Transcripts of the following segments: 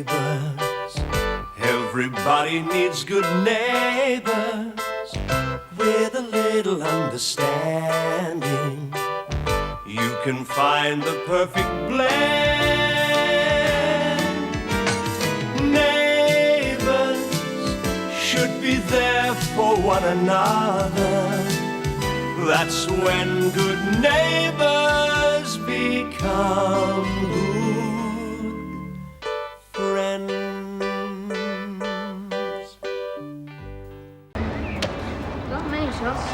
neighbors. Everybody needs good neighbors with a little understanding. You can find the perfect blend. Neighbors should be there for one another. That's when good neighbors become good friends. Not me, Shots.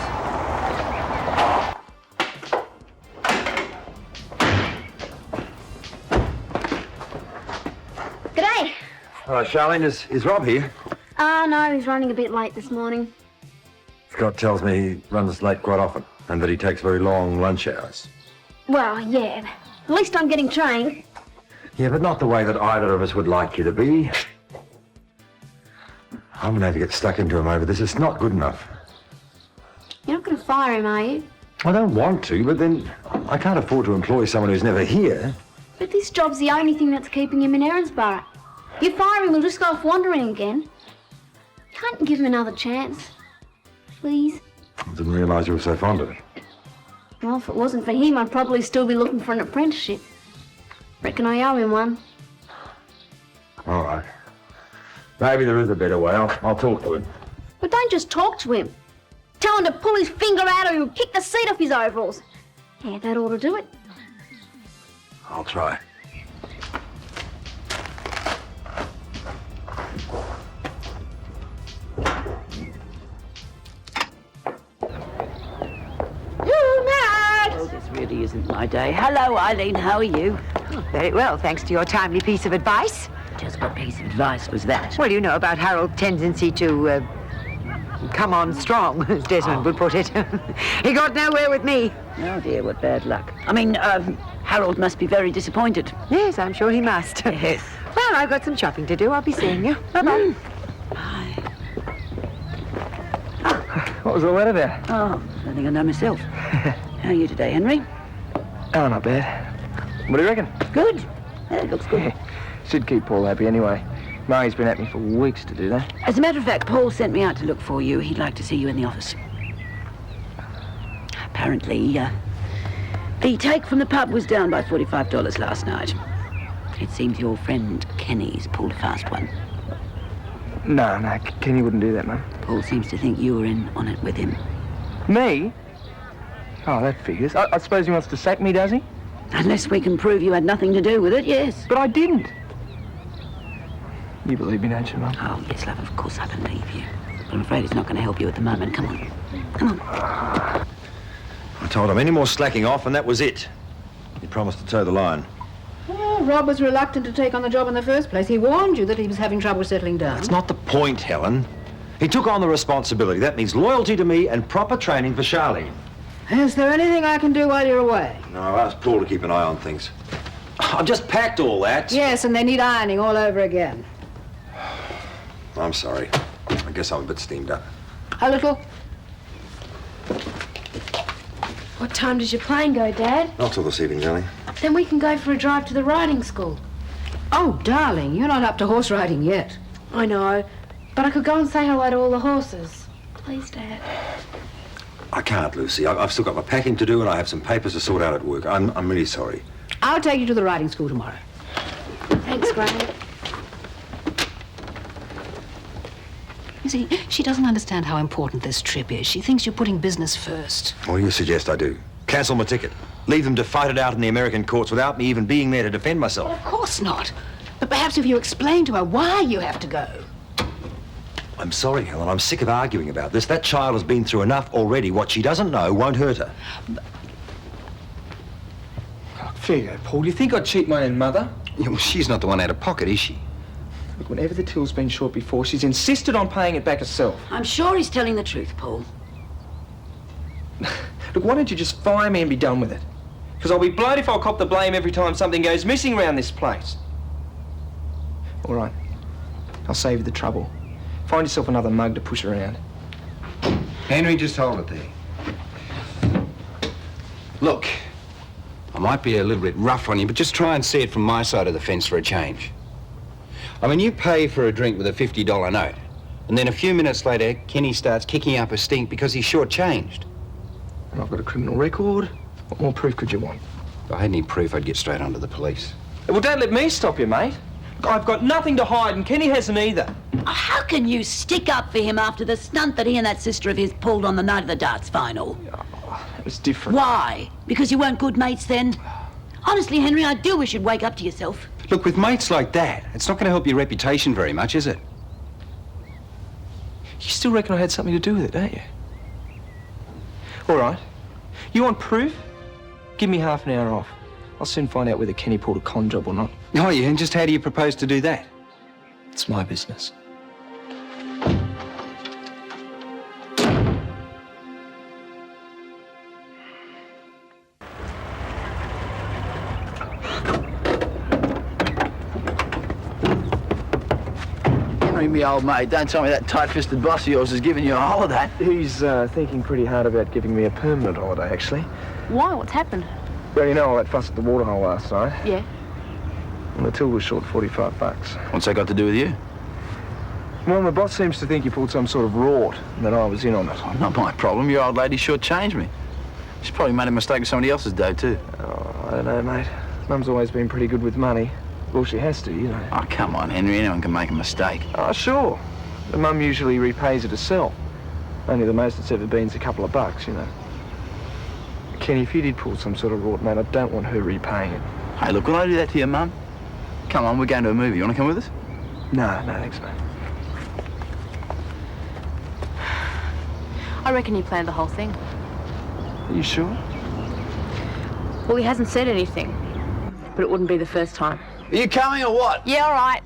G'day. Hello, Charlene. Is Rob here? No, he's running a bit late this morning. Scott tells me he runs late quite often and that he takes very long lunch hours. Well, yeah. At least I'm getting trained. Yeah, but not the way that either of us would like you to be. I'm going to have to get stuck into him over this. It's not good enough. You're not going to fire him, are you? I don't want to, but then I can't afford to employ someone who's never here. But this job's the only thing that's keeping him in Erinsborough. You fire him, he'll just go off wandering again. Can't you give him another chance? Please? I didn't realise you were so fond of it. Well, if it wasn't for him, I'd probably still be looking for an apprenticeship. Reckon I owe him one. All right. Maybe there is a better way. I'll talk to him. But don't just talk to him. Tell him to pull his finger out or he'll kick the seat off his overalls. Yeah, that ought to do it. I'll try. This really isn't my day. Hello, Eileen. How are you? Oh, very well, thanks to your timely piece of advice. Just what piece of advice was that? Well, you know about Harold's tendency to, come on strong, as Desmond would put it. He got nowhere with me. Oh, dear, what bad luck. I mean, Harold must be very disappointed. Yes, I'm sure he must. Yes. Well, I've got some shopping to do. I'll be seeing you. Bye-bye. Bye. What was all that about? Oh, I don't think I know myself. How are you today, Henry? Oh, not bad. What do you reckon? Good. Yeah, it looks good. Should keep Paul happy anyway. Murray's been at me for weeks to do that. As a matter of fact, Paul sent me out to look for you. He'd like to see you in the office. Apparently, the take from the pub was down by $45 last night. It seems your friend Kenny's pulled a fast one. No, Kenny wouldn't do that, Mum. Paul seems to think you were in on it with him. Me? Oh, that figures. I suppose he wants to sack me, does he? Unless we can prove you had nothing to do with it, yes. But I didn't. You believe me, don't you, Mum? Oh, yes, love, of course I believe you. But I'm afraid it's not going to help you at the moment. Come on. Come on. I told him any more slacking off, and that was it. He promised to toe the line. Well, Rob was reluctant to take on the job in the first place. He warned you that he was having trouble settling down. That's not the point, Helen. He took on the responsibility. That means loyalty to me and proper training for Charlene. Is there anything I can do while you're away? No, I asked Paul to keep an eye on things. I've just packed all that. Yes, and they need ironing all over again. I'm sorry. I guess I'm a bit steamed up. A little? What time does your plane go, Dad? Not till this evening, darling. Then we can go for a drive to the riding school. Oh, darling, you're not up to horse riding yet. I know, but I could go and say hello to all the horses. Please, Dad. I can't, Lucy. I've still got my packing to do and I have some papers to sort out at work. I'm really sorry. I'll take you to the riding school tomorrow. Thanks, Graham. You see, she doesn't understand how important this trip is. She thinks you're putting business first. What do you suggest I do? Cancel my ticket? Leave them to fight it out in the American courts without me even being there to defend myself? Well, of course not. But perhaps if you explain to her why you have to go. I'm sorry, Helen. I'm sick of arguing about this. That child has been through enough already. What she doesn't know won't hurt her. Oh, there you go, Paul. You think I'd cheat my own mother? Yeah, well, she's not the one out of pocket, is she? Look, whenever the till's been short before, she's insisted on paying it back herself. I'm sure he's telling the truth, Paul. Look, why don't you just fire me and be done with it? Because I'll be blowed if I'll cop the blame every time something goes missing around this place. All right. I'll save you the trouble. Find yourself another mug to push around. Henry, just hold it there. Look, I might be a little bit rough on you, but just try and see it from my side of the fence for a change. I mean, you pay for a drink with a $50 note, and then a few minutes later, Kenny starts kicking up a stink because he's shortchanged. And I've got a criminal record. What more proof could you want? If I had any proof, I'd get straight onto the police. Well, don't let me stop you, mate. I've got nothing to hide, and Kenny hasn't either. Oh, how can you stick up for him after the stunt that he and that sister of his pulled on the night of the darts final? It was different. Why? Because you weren't good mates then? Honestly, Henry, I do wish you'd wake up to yourself. Look, with mates like that, it's not going to help your reputation very much, is it? You still reckon I had something to do with it, don't you? All right. You want proof? Give me half an hour off. I'll soon find out whether Kenny pulled a con job or not. Oh, yeah, and just how do you propose to do that? It's my business. Henry, me old mate, don't tell me that tight-fisted boss of yours is giving you a holiday. He's thinking pretty hard about giving me a permanent holiday, actually. Why? What's happened? Well, you know all that fuss at the waterhole last night? Yeah. Well, Matilda was short $45. What's that got to do with you? Well, my boss seems to think you pulled some sort of rort and that I was in on it. Oh, not my problem. Your old lady shortchanged me. She's probably made a mistake with somebody else's dough, too. Oh, I don't know, mate. Mum's always been pretty good with money. Well, she has to, you know. Oh, come on, Henry. Anyone can make a mistake. Oh, sure. But Mum usually repays it herself. Only the most it's ever been's a couple of bucks, you know. Kenny, if you did pull some sort of rort, mate, I don't want her repaying it. Hey, look, will I do that to your mum? Come on, we're going to a movie. You want to come with us? No, thanks, mate. I reckon he planned the whole thing. Are you sure? Well, he hasn't said anything, but it wouldn't be the first time. Are you coming or what? Yeah, all right.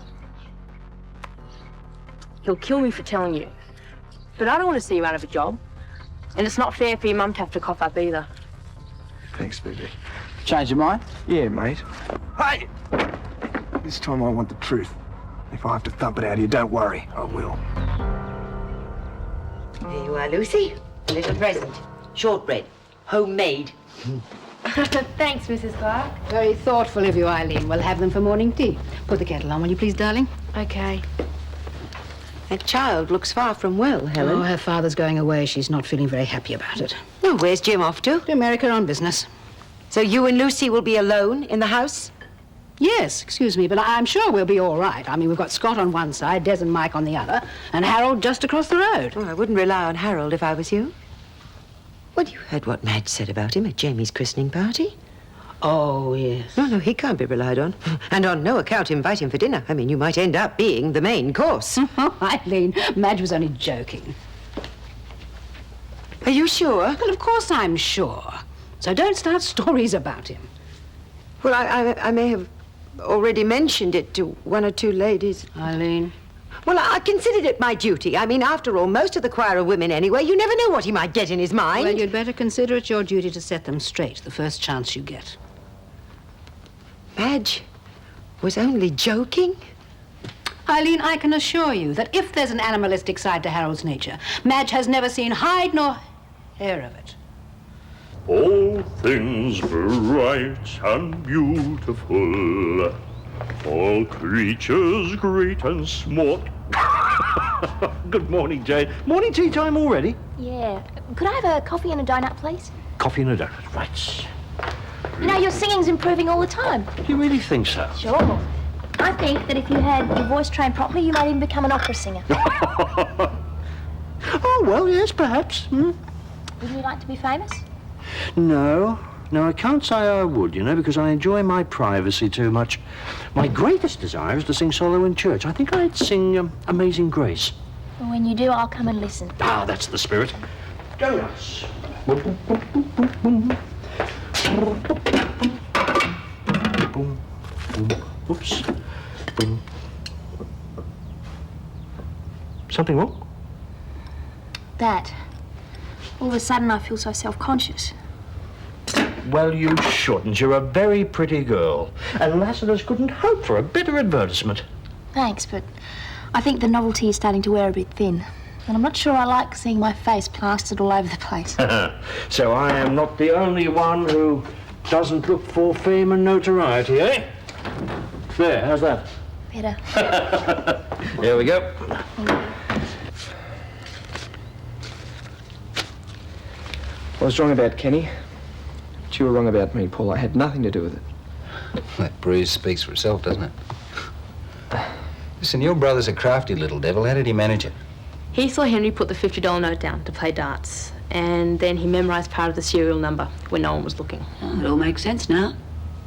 He'll kill me for telling you. But I don't want to see you out of a job. And it's not fair for your mum to have to cough up either. Thanks, baby. Change your mind? Yeah, mate. Hey! This time I want the truth. If I have to thump it out of you, don't worry. I will. There you are, Lucy. A little present. Shortbread. Homemade. Thanks, Mrs. Clark. Very thoughtful of you, Eileen. We'll have them for morning tea. Put the kettle on, will you please, darling? Okay. That child looks far from well, Helen. Oh, her father's going away. She's not feeling very happy about it. Oh, where's Jim off to? To America on business. So you and Lucy will be alone in the house? Yes, excuse me, but I'm sure we'll be all right. I mean, we've got Scott on one side, Des and Mike on the other, and Harold just across the road. Oh, I wouldn't rely on Harold if I was you. Well, you heard what Madge said about him at Jamie's christening party. Oh, yes. No, he can't be relied on. And on no account invite him for dinner. I mean, you might end up being the main course. Eileen, Madge was only joking. Are you sure? Well, of course I'm sure. So don't start stories about him. Well, I may have already mentioned it to one or two ladies. Eileen. Well, I considered it my duty. I mean, after all, most of the choir are women anyway. You never know what he might get in his mind. Well, you'd better consider it your duty to set them straight the first chance you get. Madge was only joking? Eileen, I can assure you that if there's an animalistic side to Harold's nature, Madge has never seen hide nor hair of it. All things bright and beautiful, all creatures great and small. Good morning, Jane. Morning tea time already? Yeah. Could I have a coffee and a donut, please? Coffee and a donut, right. You know, your singing's improving all the time. Do you really think so? Sure. I think that if you had your voice trained properly, you might even become an opera singer. Oh, well, yes, perhaps. Wouldn't you like to be famous? No, I can't say I would, you know, because I enjoy my privacy too much. My greatest desire is to sing solo in church. I think I'd sing Amazing Grace. Well, when you do, I'll come and listen. Ah, that's the spirit. Donuts. Oops. Something wrong? That. All of a sudden, I feel so self-conscious. Well, you shouldn't. You're a very pretty girl. And Lassiter's couldn't hope for a better advertisement. Thanks, but I think the novelty is starting to wear a bit thin. And I'm not sure I like seeing my face plastered all over the place. So I am not the only one who doesn't look for fame and notoriety, eh? There, how's that? Better. There we go. I was wrong about Kenny. But you were wrong about me, Paul. I had nothing to do with it. That bruise speaks for itself, doesn't it? Listen, your brother's a crafty little devil. How did he manage it? He saw Henry put the $50 note down to play darts, and then he memorised part of the serial number when no one was looking. Oh, it all makes sense now.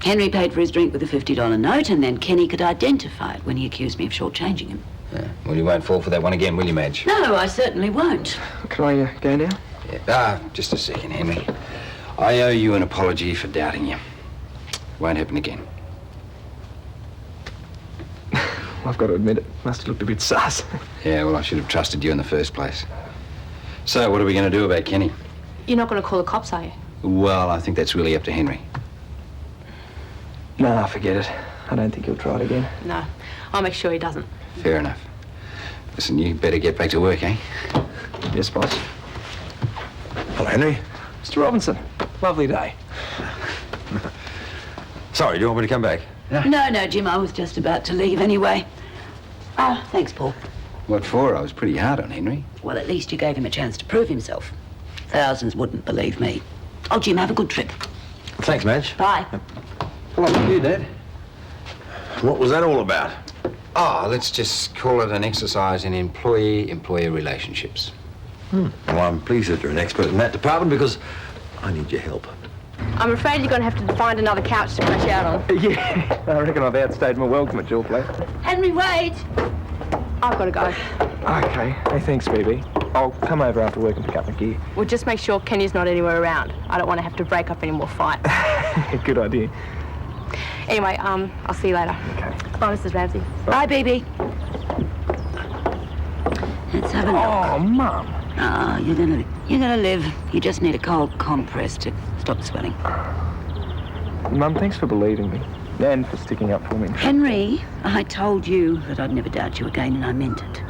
Henry paid for his drink with a $50 note, and then Kenny could identify it when he accused me of shortchanging him. Yeah. Well, you won't fall for that one again, will you, Madge? No, I certainly won't. Can I go now? Yeah. Just a second, Henry. I owe you an apology for doubting you. Won't happen again. I've got to admit it. Must have looked a bit sus. Yeah, well, I should have trusted you in the first place. So, what are we going to do about Kenny? You're not going to call the cops, are you? Well, I think that's really up to Henry. Nah, forget it. I don't think he'll try it again. No, I'll make sure he doesn't. Fair enough. Listen, you better get back to work, eh? Yes, boss. Hello, Henry. Mr. Robinson, lovely day. Sorry, do you want me to come back? No, Jim, I was just about to leave anyway. Oh, thanks, Paul. What for? I was pretty hard on Henry. Well, at least you gave him a chance to prove himself. Thousands wouldn't believe me. Oh, Jim, have a good trip. Thanks, Madge. Bye. Well, I'm with you, Dad. What was that all about? Oh, let's just call it an exercise in employee-employer relationships. Well, I'm pleased that you're an expert in that department because I need your help. I'm afraid you're going to have to find another couch to crash out on. Yeah, I reckon I've outstayed my welcome at your place. Henry, wait! I've got to go. Okay. Hey, thanks, BB. I'll come over after work and pick up my gear. We'll just make sure Kenny's not anywhere around. I don't want to have to break up any more fights. Good idea. Anyway, I'll see you later. Okay. Bye, Mrs. Ramsey. Bye, BB. Let's have a look. Oh, Mum. Ah, you're gonna live. You just need a cold compress to stop the swelling. Mum, thanks for believing me and for sticking up for me. Henry, I told you that I'd never doubt you again, and I meant it.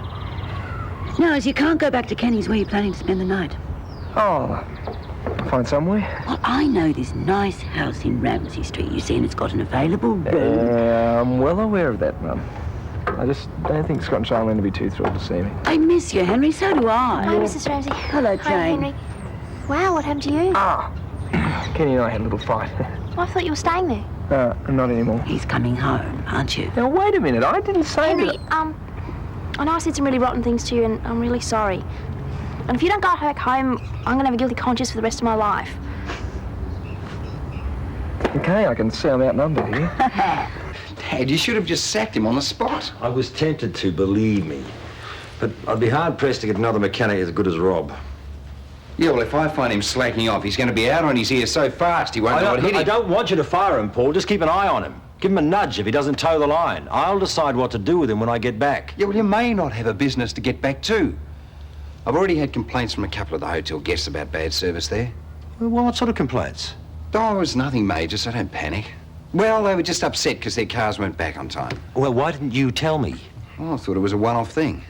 Now, as you can't go back to Kenny's, where are you planning to spend the night? Oh, I'll find somewhere. Well, I know this nice house in Ramsey Street, you see, and it's got an available room. I'm well aware of that, Mum. I just don't think Scott and Charlene will be too thrilled to see me. I miss you, Henry, so do I. Hi, Mrs. Ramsey. Hello, Hi, Jane. Henry. Wow, what happened to you? Ah, Kenny and I had a little fight. Oh, I thought you were staying there. Not anymore. He's coming home, aren't you? Now, wait a minute. I didn't say Henry, that. I know I said some really rotten things to you, and I'm really sorry. And if you don't go back home, I'm going to have a guilty conscience for the rest of my life. Okay, I can see I'm outnumbered here. Dad, you should have just sacked him on the spot. I was tempted to, believe me. But I'd be hard-pressed to get another mechanic as good as Rob. Yeah, well, if I find him slacking off, he's going to be out on his ear so fast he won't know what hit him. I don't want you to fire him, Paul. Just keep an eye on him. Give him a nudge if he doesn't toe the line. I'll decide what to do with him when I get back. Yeah, well, you may not have a business to get back to. I've already had complaints from a couple of the hotel guests about bad service there. Well, what sort of complaints? Oh, it was nothing major, so don't panic. Well, they were just upset because their cars weren't back on time. Well, why didn't you tell me? Oh, I thought it was a one-off thing.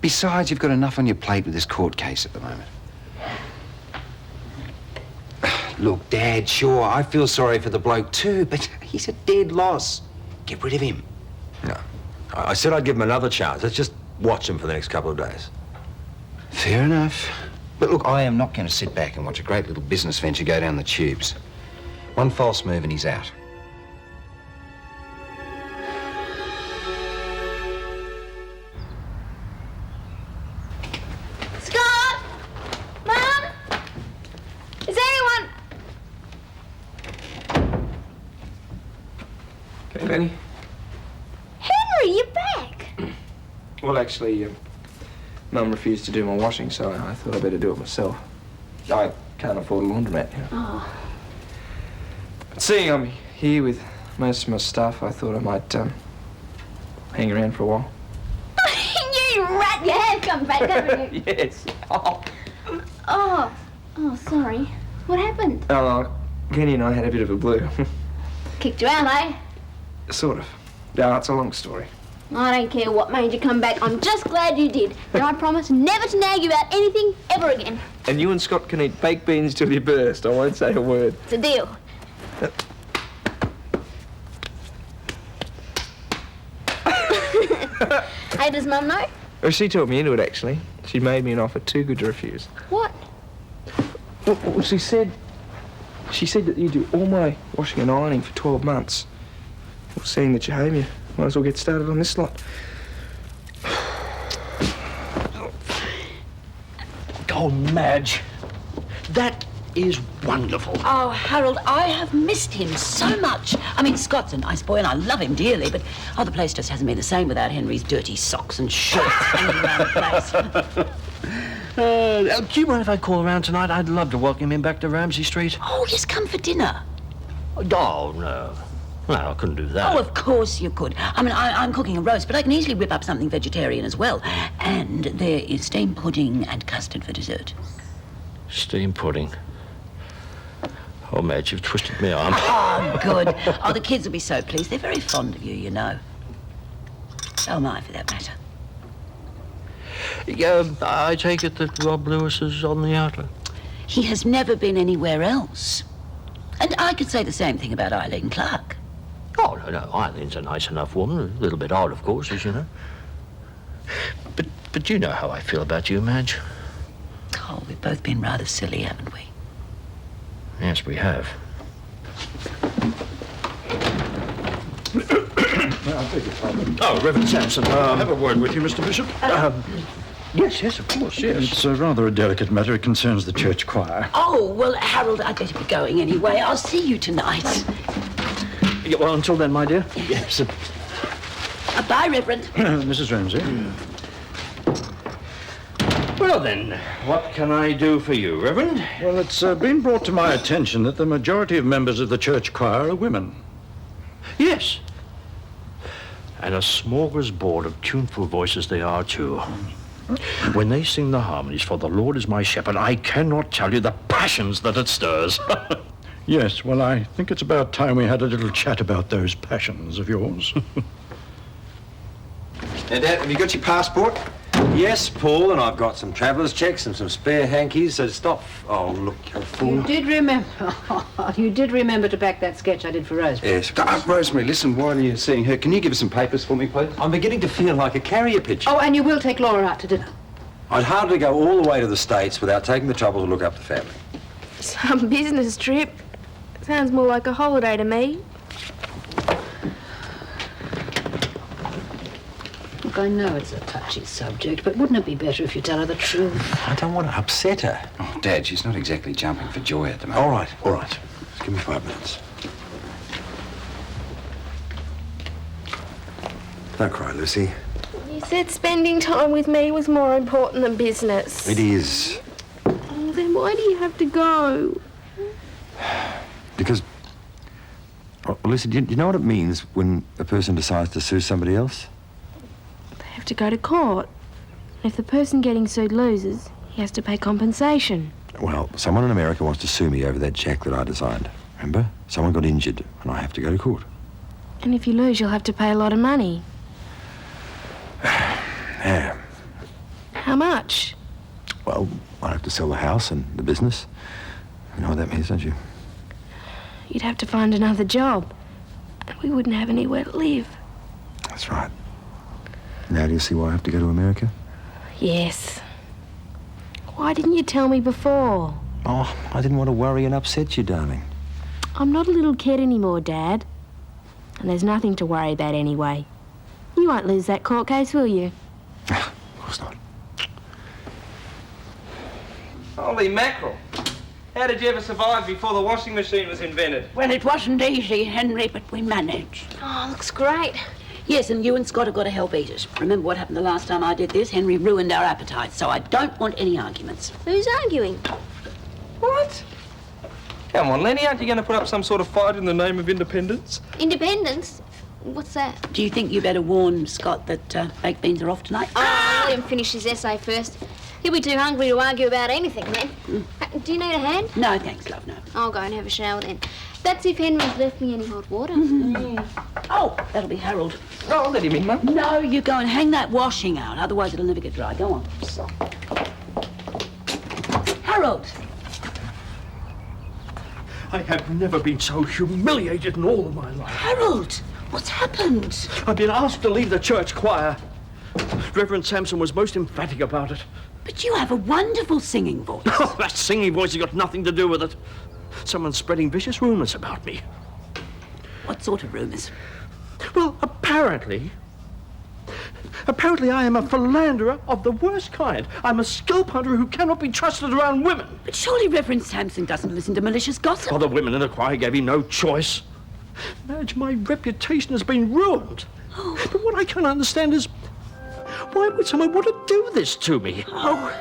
Besides, you've got enough on your plate with this court case at the moment. Look, Dad, sure, I feel sorry for the bloke too, but he's a dead loss. Get rid of him. No. I said I'd give him another chance. Let's just watch him for the next couple of days. Fair enough. But look, I am not going to sit back and watch a great little business venture go down the tubes. One false move and he's out. Scott! Mum! Is anyone... Okay, Benny. Henry, you're back! Well, actually, Mum refused to do my washing, so I thought I'd better do it myself. I can't afford a laundromat, you know. Oh. But seeing I'm here with most of my stuff, I thought I might hang around for a while. You rat! You have come back, haven't you? Yes. Oh, sorry. What happened? Kenny and I had a bit of a blue. Kicked you out, eh? Sort of. No, it's a long story. I don't care what made you come back. I'm just glad you did. And I promise never to nag you about anything ever again. And you and Scott can eat baked beans till you burst. I won't say a word. It's a deal. Hey, does Mum know? Well, she talked me into it, actually. She made me an offer too good to refuse. What? Well, she said that you do all my washing and ironing for 12 months. Well, seeing that you hate me, might as well get started on this lot. Oh, Madge, that is wonderful. Oh, Harold, I have missed him so much. I mean, Scott's a nice boy and I love him dearly, but the place just hasn't been the same without Henry's dirty socks and shorts hanging around the place. Do you mind if I call around tonight? I'd love to welcome him back to Ramsay Street. Oh, just come for dinner. Oh, no. No, I couldn't do that. Oh, of course you could. I mean, I'm cooking a roast, but I can easily whip up something vegetarian as well. And there is steamed pudding and custard for dessert. Steamed pudding. Oh, Madge, you've twisted my arm. Oh, good. Oh, the kids will be so pleased. They're very fond of you, you know. So am I, for that matter. I take it that Rob Lewis is on the outlet. He has never been anywhere else. And I could say the same thing about Eileen Clark. Oh, no, Eileen's a nice enough woman. A little bit odd, of course, as you know. But you know how I feel about you, Madge. Oh, we've both been rather silly, haven't we? Yes, we have. Oh, Reverend Sampson, have a word with you, Mr. Bishop. Yes, of course, yes. It's rather a delicate matter. It concerns the church choir. Oh, well, Harold, I'd better be going anyway. I'll see you tonight. Yeah, well, until then, my dear. Yes. Bye, Reverend. Mrs. Ramsay. Well, then, what can I do for you, Reverend? Well, it's been brought to my attention that the majority of members of the church choir are women. Yes. And a smorgasbord of tuneful voices they are, too. When they sing the harmonies for "The Lord is my shepherd," I cannot tell you the passions that it stirs. Yes, well, I think it's about time we had a little chat about those passions of yours. Now, Dad, have you got your passport? Yes, Paul, and I've got some traveller's checks and some spare hankies, so stop. Oh, look, you fool. You did remember to back that sketch I did for Rose. Yes. Rosemary, listen, while you're seeing her, can you give us some papers for me, please? I'm beginning to feel like a carrier pigeon. Oh, and you will take Laura out to dinner. I'd hardly go all the way to the States without taking the trouble to look up the family. Some business trip. Sounds more like a holiday to me. Look, I know it's a touchy subject, but wouldn't it be better if you tell her the truth? I don't want to upset her. Oh, Dad, she's not exactly jumping for joy at the moment. All right. Just give me 5 minutes. Don't cry, Lucy. You said spending time with me was more important than business. It is. Oh, then why do you have to go? Because, well, Lucy, do you know what it means when a person decides to sue somebody else? They have to go to court. If the person getting sued loses, he has to pay compensation. Well, someone in America wants to sue me over that jack that I designed. Remember? Someone got injured, and I have to go to court. And if you lose, you'll have to pay a lot of money. Yeah. How much? Well, I have to sell the house and the business. You know what that means, don't you? You'd have to find another job. And we wouldn't have anywhere to live. That's right. Now do you see why I have to go to America? Yes. Why didn't you tell me before? Oh, I didn't want to worry and upset you, darling. I'm not a little kid anymore, Dad. And there's nothing to worry about anyway. You won't lose that court case, will you? Of course not. Holy mackerel. How did you ever survive before the washing machine was invented? Well, it wasn't easy, Henry, but we managed. Oh, looks great. Yes, and you and Scott have got to help eat it. Remember what happened the last time I did this? Henry ruined our appetite, so I don't want any arguments. Who's arguing? What? Come on, Lenny, aren't you going to put up some sort of fight in the name of independence? Independence? What's that? Do you think you better warn Scott that baked beans are off tonight? Oh, let him finish his essay first. He'll be too hungry to argue about anything then. Do you need a hand? No, thanks, love, no. I'll go and have a shower then. That's if Henry's left me any hot water. Oh, that'll be Harold. Oh, I'll let him in, Mum. No, you go and hang that washing out, otherwise it'll never get dry. Go on. Harold! I have never been so humiliated in all of my life. Harold! What's happened? I've been asked to leave the church choir. Reverend Sampson was most emphatic about it. But you have a wonderful singing voice. Oh, that singing voice has got nothing to do with it. Someone's spreading vicious rumours about me. What sort of rumours? Well, apparently I am a philanderer of the worst kind. I'm a scalp hunter who cannot be trusted around women. But surely Reverend Sampson doesn't listen to malicious gossip. Oh, the women in the choir gave him no choice. Madge, my reputation has been ruined. Oh. But what I can't understand is, why would someone want to do this to me? Oh,